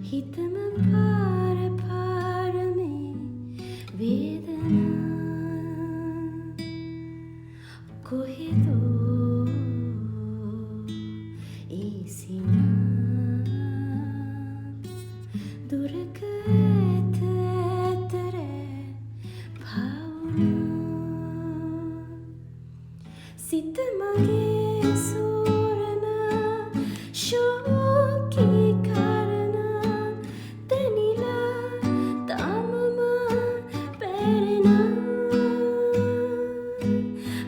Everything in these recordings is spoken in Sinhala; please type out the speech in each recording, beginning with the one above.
හිතම පාර පාරමේ වේදනා කොහෙදෝ ඒසිනා දුරක ඇත ඇතර පාවුනා සිත මගේ සූරන ශෝකී කරනා තනිලා තාමම පැරෙනා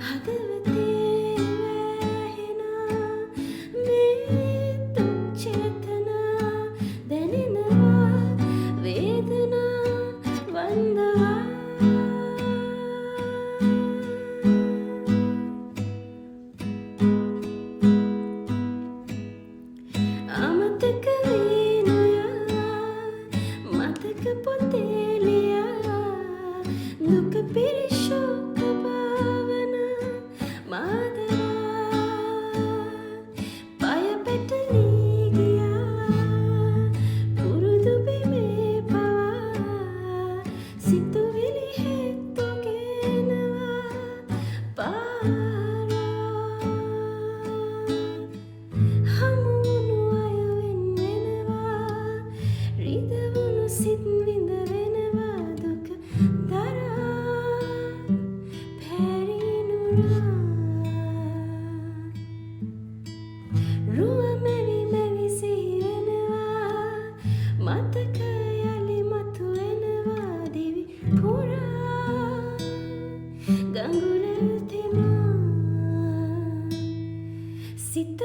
හදවතේ වැහෙනා මේ දුක් චේතනා දැනෙනවා වේදනා වන්දවා අමතක වී නොයා මතක පොතේ ලියා දුක පිරි ශෝක භාවනා මාදරා පය පැටලී ගියා පුරුදු බිමේ පවා සිතුවිලි හෙත්තු ගෙනවා පාරා හමුවුණු අය වෙන් වෙනවා රිදවුණු සිත් විඳ වෙනවා දුක දරා පැරිනුරා රුව මැවි මැවි සිහි වෙනවා මතක යලි මතු වෙනවා දිවි පුරා ගඟුල තෙමා සිත